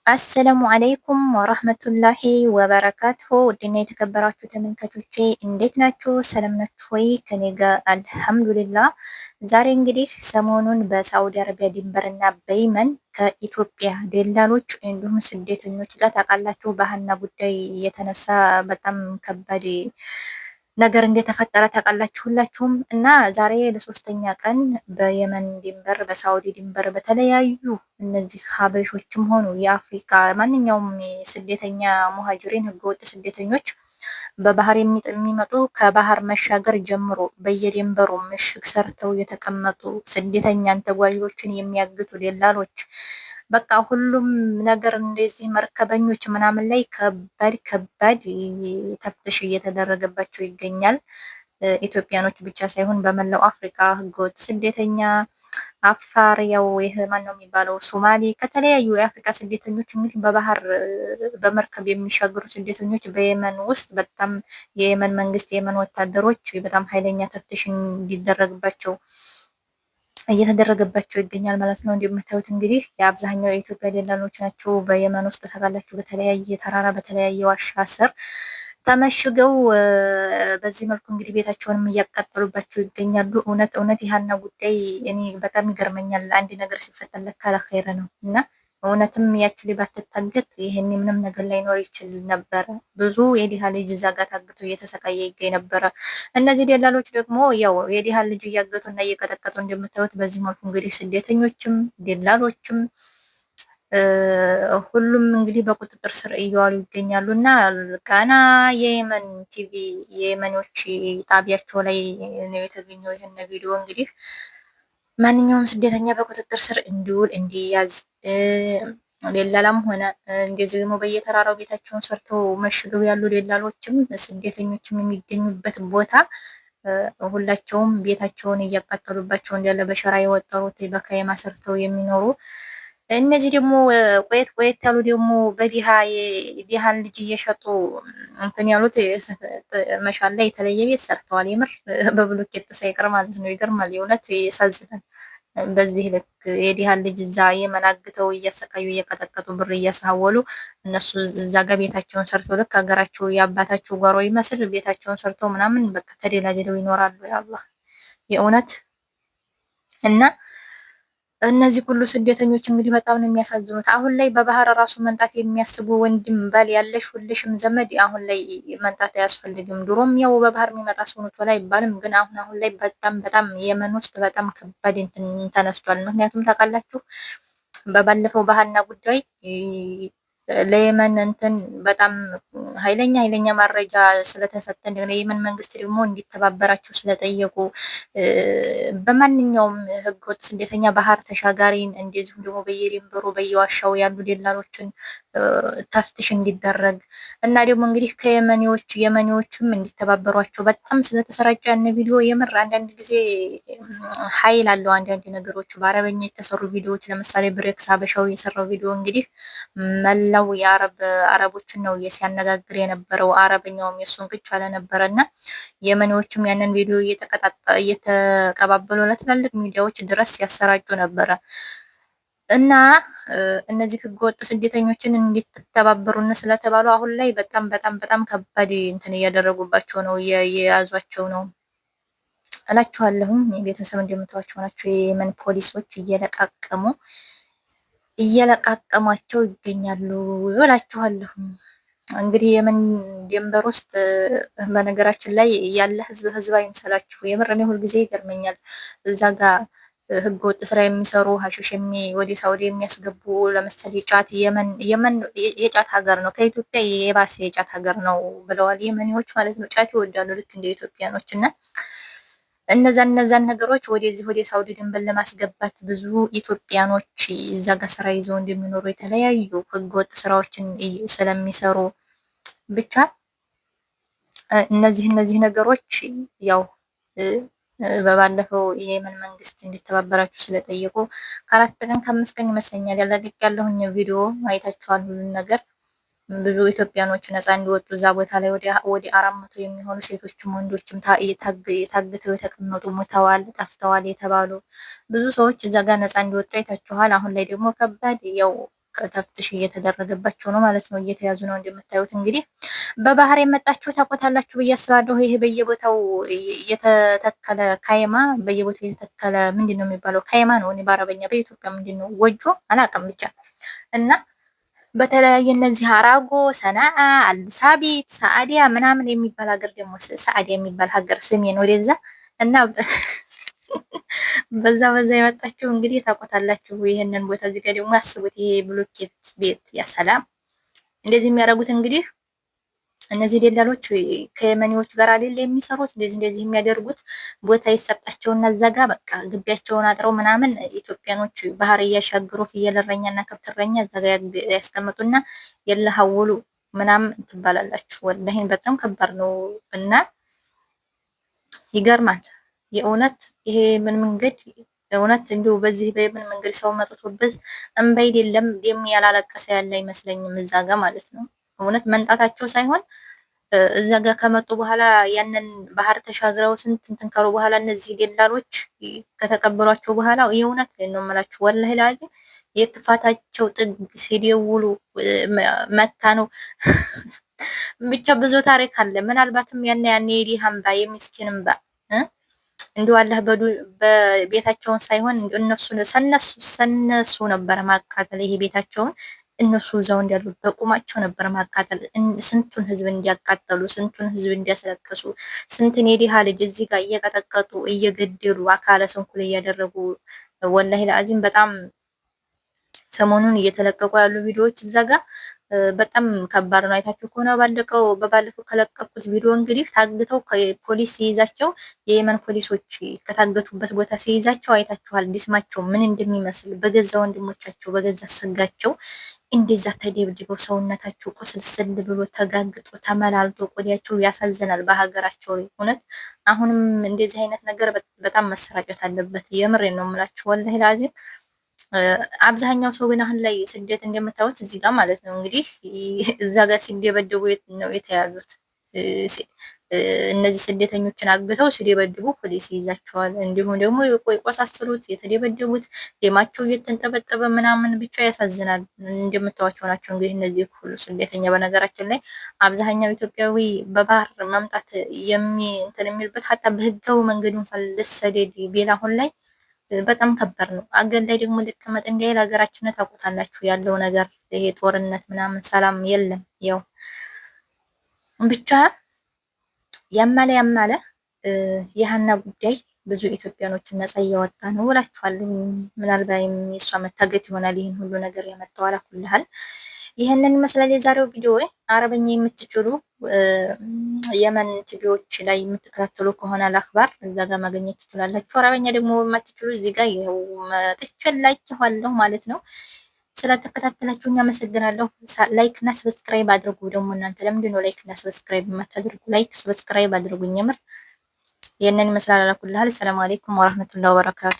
አሰላሙ አለይኩም ወራህመቱላሂ ወበረካቱሁ ውድና የተከበራችሁ ተመልካቾቼ እንዴት ናችሁ? ሰላም ናችሁ ወይ? ከኔ ጋር አልሐምዱሊላህ። ዛሬ እንግዲህ ሰሞኑን በሳዑዲ አረቢያ ድንበርና በየመን ከኢትዮጵያ ደላሎች እንዲሁም ስደተኞች ጋር ታውቃላችሁ በሀና ጉዳይ የተነሳ በጣም ከባድ ነገር እንደተፈጠረ ታውቃላችሁ ሁላችሁም። እና ዛሬ ለሶስተኛ ቀን በየመን ድንበር፣ በሳውዲ ድንበር በተለያዩ እነዚህ ሀበሾችም ሆኑ የአፍሪካ ማንኛውም ስደተኛ ሙሀጅሪን ህገወጥ ስደተኞች በባህር የሚመጡ ከባህር መሻገር ጀምሮ በየድንበሩ ምሽግ ሰርተው የተቀመጡ ስደተኛን ተጓዦችን የሚያግቱ ደላሎች በቃ ሁሉም ነገር እንደዚህ መርከበኞች ምናምን ላይ ከባድ ከባድ ተፍትሽ እየተደረገባቸው ይገኛል። ኢትዮጵያኖች ብቻ ሳይሆን በመላው አፍሪካ ህገወጥ ስደተኛ አፋር፣ ያው ይህ ማን ነው የሚባለው ሶማሌ፣ ከተለያዩ የአፍሪካ ስደተኞች እንግዲህ በባህር በመርከብ የሚሻገሩ ስደተኞች በየመን ውስጥ በጣም የየመን መንግስት የየመን ወታደሮች በጣም ኃይለኛ ተፍትሽ እንዲደረግባቸው እየተደረገባቸው ይገኛል ማለት ነው። እንደምታዩት እንግዲህ የአብዛኛው የኢትዮጵያ ደላሎች ናቸው። በየመን ውስጥ ታውቃላችሁ በተለያየ ተራራ በተለያየ ዋሻ ስር ተመሽገው በዚህ መልኩ እንግዲህ ቤታቸውንም እያቃጠሉባቸው ይገኛሉ። እውነት እውነት የሀና ጉዳይ እኔ በጣም ይገርመኛል። አንድ ነገር ሲፈጠር ለካ ለኸይር ነው እና እውነትም ያቺ ልጅ ባትታገት ይሄን ምንም ነገር ላይኖር ይችል ነበረ። ብዙ የዲሃ ልጅ እዛ ጋር ታግቶ እየተሰቃየ ይገኝ ነበረ። እነዚህ ደላሎች ደግሞ ያው የዲሃ ልጅ እያገቱ እና እየቀጠቀጡ እንደምታዩት በዚህ መልኩ እንግዲህ ስደተኞችም ደላሎችም ሁሉም እንግዲህ በቁጥጥር ስር እየዋሉ ይገኛሉ እና ቃና የየመን ቲቪ የየመኖች ጣቢያቸው ላይ ነው የተገኘው ይህን ቪዲዮ እንግዲህ ማንኛውም ስደተኛ በቁጥጥር ስር እንዲውል እንዲያዝ ደላላም ሆነ እንደዚህ ደግሞ በየተራራው ቤታቸውን ሰርተው መሽገው ያሉ ደላሎችም ስደተኞችም የሚገኙበት ቦታ ሁላቸውም ቤታቸውን እያቃጠሉባቸው እንዳለ በሸራ የወጠሩት በካይማ ሰርተው የሚኖሩ እነዚህ ደግሞ ቆየት ቆየት ያሉ ደግሞ የዲሃን ልጅ እየሸጡ እንትን ያሉት መሻል ላይ የተለየ ቤት ሰርተዋል። የምር በብሎኬት ሳይቀር ማለት ነው። ይገርማል። የእውነት ያሳዝናል። በዚህ ልክ የዲሃን ልጅ እዛ የመናግተው እያሰቃዩ እየቀጠቀጡ ብር እያሳወሉ እነሱ እዛ ጋር ቤታቸውን ሰርተው ልክ ሀገራቸው የአባታቸው ጓሮ ይመስል ቤታቸውን ሰርተው ምናምን በቃ ተደላድለው ይኖራሉ። ያአላህ የእውነት እና እነዚህ ሁሉ ስደተኞች እንግዲህ በጣም ነው የሚያሳዝኑት። አሁን ላይ በባህር ራሱ መንጣት የሚያስቡ ወንድም ባል ያለሽ ሁልሽም ዘመድ አሁን ላይ መንጣት አያስፈልግም። ድሮም ያው በባህር የሚመጣ ሰው ነው ቶሎ አይባልም፣ ግን አሁን ላይ በጣም በጣም የመን ውስጥ በጣም ከባድ እንትን ተነስቷል። ምክንያቱም ታውቃላችሁ በባለፈው ባህና ጉዳይ ለየመን እንትን በጣም ኃይለኛ መረጃ ስለተሰጠ እንደገና የየመን መንግስት ደግሞ እንዲተባበራቸው ስለጠየቁ በማንኛውም ህገወጥ ስደተኛ ባህር ተሻጋሪን እንደዚሁም ደግሞ በየድንበሩ በየዋሻው ያሉ ደላሎችን ተፍትሽ እንዲደረግ እና ደግሞ እንግዲህ የመኒዎችም እንዲተባበሯቸው በጣም ስለተሰራጨ ያን ቪዲዮ የምር አንዳንድ ጊዜ ኃይል አለው። አንዳንድ ነገሮች በአረበኛ የተሰሩ ቪዲዮዎች ለምሳሌ ብሬክስ ሀበሻው የሰራው ቪዲዮ እንግዲህ መላው አረቦችን ነው ሲያነጋግር የነበረው። አረበኛውም የሱን ቅጭ ያለ ነበረ እና የመኒዎችም ያንን ቪዲዮ እየተቀባበሉ ለትላልቅ ሚዲያዎች ድረስ ሲያሰራጩ ነበረ። እና እነዚህ ህገወጥ ስደተኞችን እንዲተባበሩን ስለተባሉ አሁን ላይ በጣም በጣም በጣም ከባድ እንትን እያደረጉባቸው ነው፣ የያዟቸው ነው እላችኋለሁኝ። ቤተሰብ እንደምታዋቸው ናቸው። የየመን ፖሊሶች እየለቃቀሟቸው ይገኛሉ እላችኋለሁ። እንግዲህ የመን ድንበር ውስጥ በነገራችን ላይ ያለ ህዝብ አይምሰላችሁ። የምር እኔ ሁልጊዜ ይገርመኛል እዛ ጋር ህገወጥ ስራ የሚሰሩ ሀሽሽ ወደ ሳውዲ የሚያስገቡ ለምሳሌ ጫት የመን የጫት ሀገር ነው፣ ከኢትዮጵያ የባሰ የጫት ሀገር ነው ብለዋል የመኒዎች ማለት ነው። ጫት ይወዳሉ ልክ እንደ ኢትዮጵያኖች እና እነዛን ነገሮች ወደዚህ ወደ ሳውዲ ድንበር ለማስገባት ብዙ ኢትዮጵያኖች እዛ ጋር ስራ ይዘው እንደሚኖሩ የተለያዩ ህገወጥ ስራዎችን ስለሚሰሩ ብቻ እነዚህ ነገሮች ያው በባለፈው የየመን መንግስት እንዲተባበራችሁ ስለጠየቁ ከአራት ቀን ከአምስት ቀን ይመስለኛል ያለቀቅ ያለሁኝ ቪዲዮ አይታችኋል ሁሉን ነገር። ብዙ ኢትዮጵያኖች ነፃ እንዲወጡ እዛ ቦታ ላይ ወደ 400 የሚሆኑ ሴቶችም ወንዶችም ታግተው የተቀመጡ ሙተዋል፣ ጠፍተዋል የተባሉ ብዙ ሰዎች እዛ ጋር ነፃ እንዲወጡ አይታችኋል። አሁን ላይ ደግሞ ከባድ ያው ተፍትሽ እየተደረገባቸው ነው ማለት ነው። እየተያዙ ነው እንደምታዩት። እንግዲህ በባህር የመጣችሁ ታውቁታላችሁ ብዬ አስባለሁ። ይሄ በየቦታው የተተከለ ካይማ፣ በየቦታው የተተከለ ምንድን ነው የሚባለው? ካይማ ነው እኔ በአረበኛ፣ በኢትዮጵያ ምንድን ነው ጎጆ አላውቅም ብቻ እና በተለያየ እነዚህ አራጎ፣ ሰናአ፣ አልሳቢት፣ ሰአዲያ ምናምን የሚባል ሀገር ደግሞ ሰአዲያ የሚባል ሀገር ሰሜን ወደዛ እና በዛ የመጣችሁ እንግዲህ ታውቁታላችሁ ይሄንን ቦታ። እዚህ ጋር ደግሞ አስቡት፣ ይሄ ብሎኬት ቤት ያሰላም። እንደዚህ የሚያደርጉት እንግዲህ እነዚህ ደላሎች ከየመኒዎች ጋር አይደል የሚሰሩት። እንደዚህ የሚያደርጉት ቦታ ይሰጣቸውና እዛ ጋ በቃ ግቢያቸውን አጥረው ምናምን ኢትዮጵያኖች ባህር እያሻገሩ ፍየል እረኛና ከብት እረኛ እዛ ጋ ያስቀምጡና የለሐውሉ ምናምን ትባላላችሁ። ወላሂ በጣም ከባድ ነው እና ይገርማል የእውነት ይሄ ምን መንገድ እውነት እንዲሁ በዚህ በምን መንገድ ሰው መጥቶበት እንባ የለም ደም ያላለቀሰ ያለ አይመስለኝም እዛ ጋ ማለት ነው። እውነት መንጣታቸው ሳይሆን እዛ ጋር ከመጡ በኋላ ያንን ባህር ተሻግረው ስንት እንትን ካሉ በኋላ እነዚህ ደላሎች ከተቀበሏቸው በኋላ የእውነት ነው የምላችሁ ወላሂ ላዚም የክፋታቸው ጥግ ሲደውሉ መታ ነው ብቻ ብዙ ታሪክ አለ። ምናልባትም ያኔ የዲህ አምባ የምስኪን አምባ እንደው አላህ በቤታቸውን ሳይሆን ሰነሱ ነበር ማቃጠል ይሄ ቤታቸውን እነሱ እዛው እንዳሉ በቁማቸው ነበር ማቃጠል። ስንቱን ህዝብ እንዲያቃጠሉ፣ ስንቱን ህዝብ እንዲያስለቅሱ፣ ስንትን የዲሃ ልጅ እዚህ ጋር እየቀጠቀጡ እየገደሉ አካለ ስንኩል እያደረጉ ወላሂ ለአዚም በጣም ሰሞኑን እየተለቀቁ ያሉ ቪዲዮዎች እዛ ጋር በጣም ከባድ ነው። አይታችሁ ከሆነ በባለፈው ከለቀቁት ቪዲዮ እንግዲህ ታግተው ፖሊስ ሲይዛቸው የየመን ፖሊሶች ከታገቱበት ቦታ ሲይዛቸው አይታችኋል። ዲስማቸው ምን እንደሚመስል በገዛ ወንድሞቻቸው በገዛ ስጋቸው እንደዛ ተደብድበው ሰውነታቸው ቁስልስል ብሎ ተጋግጦ ተመላልቶ ቆዳቸው ያሳዝናል። በሀገራቸው እውነት አሁንም እንደዚህ አይነት ነገር በጣም መሰራጨት አለበት። የምሬን ነው የምላችሁ ወላሂ ላዚም። አብዛኛው ሰው ግን አሁን ላይ ስደት እንደምታዩት እዚህ ጋር ማለት ነው እንግዲህ እዛ ጋር ሲደበደቡ ነው የተያዙት። እነዚህ ስደተኞችን አግተው ሲደበድቡ ፖሊስ ይይዛቸዋል። እንዲሁም ደግሞ የቆሳሰሉት የተደበደቡት ደማቸው እየተንጠበጠበ ምናምን ብቻ ያሳዝናል። እንደምታዋቸው ናቸው እንግዲህ እነዚህ ሁሉ ስደተኛ። በነገራችን ላይ አብዛኛው ኢትዮጵያዊ በባህር መምጣት እንትን የሚልበት ሀታ በህጋዊ መንገድ እንኳን ልሰደድ ቢል አሁን ላይ በጣም ከባድ ነው። አገር ላይ ደግሞ ልቀመጥ እንዳይል ሀገራችን ታውቁታላችሁ ያለው ነገር ይሄ ጦርነት ምናምን ሰላም የለም። ያው ብቻ ያማለ የሀና ጉዳይ ብዙ ኢትዮጵያኖችን ነፃ እያወጣ ነው እላችኋለሁ። ምናልባት የሷ መታገት ይሆናል ይህን ሁሉ ነገር ያመጣው አላኩልሃል። ይህንን ይመስላል የዛሬው ቪዲዮ። አረበኛ የምትችሉ የመን ቲቪዎች ላይ የምትከታተሉ ከሆነ አላክባር እዛ ጋር ማግኘት ትችላላችሁ። አረበኛ ደግሞ የማትችሉ እዚህ ጋር ይኸው መጥቼላችኋለሁ ማለት ነው። ስለተከታተላችሁኝ አመሰግናለሁ። ላይክ እና ሰብስክራይብ አድርጉ። ደግሞ እናንተ ለምንድን ነው ላይክ እና ሰብስክራይብ የማታደርጉ? ላይክ ሰብስክራይብ አድርጉኝ። የምር ይህንን ይመስላል አላኩልሃል። ሰላም አለይኩም ወራህመቱላሂ ወበረካቱ።